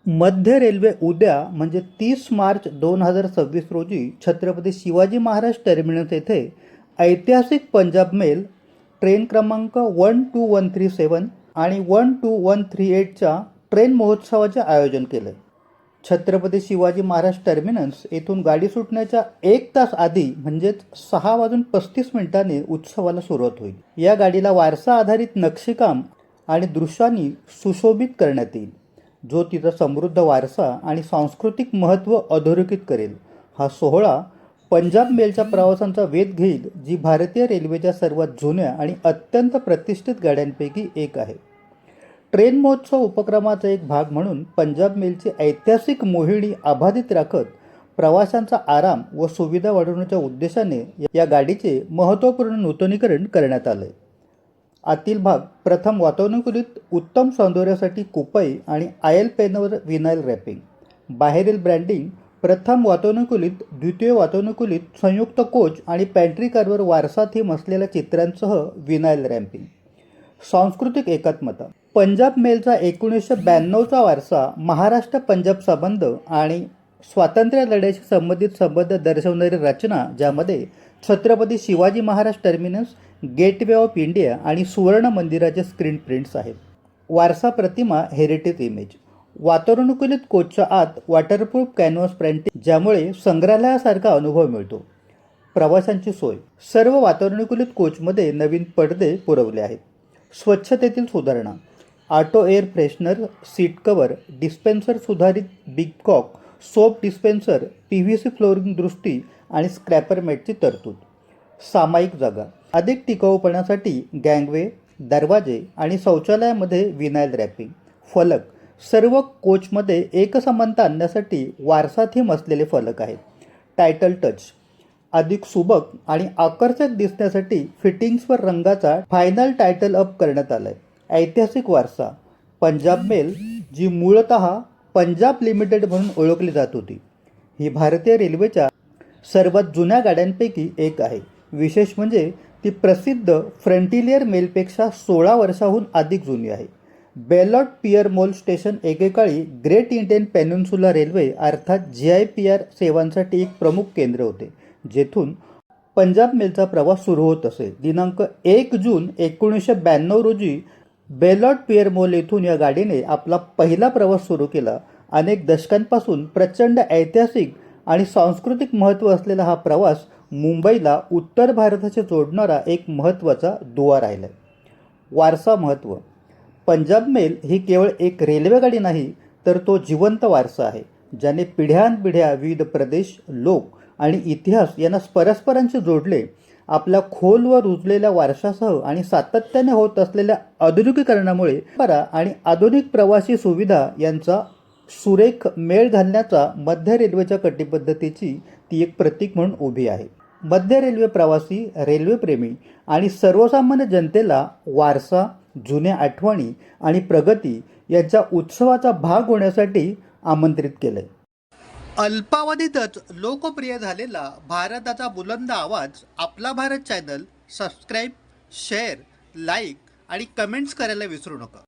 मध्य रेल्वे उद्या म्हणजे 30 मार्च 2026 रोजी छत्रपती शिवाजी महाराज टर्मिनस येथे ऐतिहासिक पंजाब मेल ट्रेन क्रमांक 12137 आणि 12138च्या ट्रेन महोत्सवाचे आयोजन केले. छत्रपती शिवाजी महाराज टर्मिनस येथून गाडी सुटण्याच्या 1 तास आधी म्हणजेच 6:35 उत्सवाला सुरुवात होईल. या गाडीला वारसा आधारित नक्षीकाम आणि दृश्यांनी सुशोभित करण्यात येईल, जो तिचा समृद्ध वारसा आणि सांस्कृतिक महत्त्व अधोरेखित करेल. हा सोहळा पंजाब मेलच्या प्रवासांचा वेध घेईल, जी भारतीय रेल्वेच्या सर्वात जुन्या आणि अत्यंत प्रतिष्ठित गाड्यांपैकी एक आहे. ट्रेन महोत्सव उपक्रमाचा एक भाग म्हणून पंजाब मेलची ऐतिहासिक मोहिनी अबाधित राखत प्रवाशांचा आराम व सुविधा वाढवण्याच्या उद्देशाने या गाडीचे महत्त्वपूर्ण नूतनीकरण करण्यात आले. आतील भाग प्रथम वातानुकूलित उत्तम सौंदर्यासाठी कुपाई आणि आयल पेनवर विनाईल रॅपिंग. बाहेरील ब्रँडिंग प्रथम वातानुकूलित, द्वितीय वातानुकूलित संयुक्त कोच आणि पॅन्ट्री कारवर वारसा थीम असलेल्या चित्रांसह विनाईल रॅम्पिंग. सांस्कृतिक एकात्मता. पंजाब मेलचा 1992चा वारसा, महाराष्ट्र पंजाब संबंध आणि स्वातंत्र्य लढ्याशी संबंधित संबंध दर्शवणारी रचना, ज्यामध्ये Chhatrapati Shivaji Maharaj terminus, gateway of India आणि सुवर्ण मंदिराचे स्क्रीन प्रिंट्स आहेत. वारसा प्रतिमा हेरिटेज इमेज. वातानुकूलित कोचच्या आत वॉटरप्रूफ कॅनव्हास प्रिंटिंग, ज्यामुळे संग्रहालयासारखा अनुभव मिळतो. प्रवाशांची सोय. सर्व वातानुकूलित कोचमध्ये नवीन पडदे पुरवले आहेत. स्वच्छतेतील सुधारणा. Auto air freshener, seat cover, dispenser सुधारित bib cock, soap dispenser, PVC flooring दुरुस्ती आणि स्क्रॅपर मॅटची तरतूद. सामायिक जागा. अधिक टिकाऊपणासाठी गँगवे, दरवाजे आणि शौचालयामध्ये विनाईल रॅपिंग. फलक. सर्व कोचमध्ये एकसमानता आणण्यासाठी वारसा थीम असलेले फलक आहेत. Title touch. अधिक सुबक आणि आकर्षक दिसण्यासाठी फिटिंग्सवर रंगाचा फायनल टायटल अप करण्यात आला आहे. ऐतिहासिक वारसा. पंजाब मेल, जी मूळतः पंजाब लिमिटेड म्हणून ओळखली जात होती, ही भारतीय रेल्वेच्या सर्वात जुन्या गाड्यांपैकी एक आहे. विशेष म्हणजे ती प्रसिद्ध फ्रंटिलियर मेलपेक्षा 16 वर्षांहून अधिक जुनी आहे. बेलॉट पियर मोल स्टेशन एकेकाळी ग्रेट इंडियन पेनिन्सुला रेल्वे अर्थात GIPR सेवांसाठी एक प्रमुख केंद्र होते, जेथून पंजाब मेलचा प्रवास सुरू होत असे. दिनांक 1 जून 1992 रोजी बेलॉट पियर मोल येथून या गाडीने आपला पहिला प्रवास सुरू केला. अनेक दशकांपासून प्रचंड ऐतिहासिक आणि सांस्कृतिक महत्त्व असलेला हा प्रवास मुंबईला उत्तर भारताशी जोडणारा एक महत्त्वाचा दुवा राहिला आहे. वारसा महत्त्व. पंजाब मेल ही केवळ एक रेल्वेगाडी नाही, तर तो जिवंत वारसा आहे, ज्याने पिढ्यानपिढ्या विविध प्रदेश, लोक आणि इतिहास यांना परस्परांशी जोडले. आपल्या खोलवर रुजलेल्या वारशासह आणि सातत्याने होत असलेल्या आधुनिकीकरणामुळे आणि आधुनिक प्रवासी सुविधा यांचा सुरेख मेळ घालण्याचा मध्य रेल्वेच्या कटिबद्धतेची ती एक प्रतीक म्हणून उभी आहे. मध्य रेल्वे प्रवासी, रेल्वेप्रेमी आणि सर्वसामान्य जनतेला वारसा, जुन्या आठवणी आणि प्रगती यांच्या उत्सवाचा भाग होण्यासाठी आमंत्रित केले. अल्पावधीतच लोकप्रिय झालेला भारताचा बुलंद आवाज आपला Bharat channel subscribe, share, like आणि कमेंट्स करायला विसरू नका.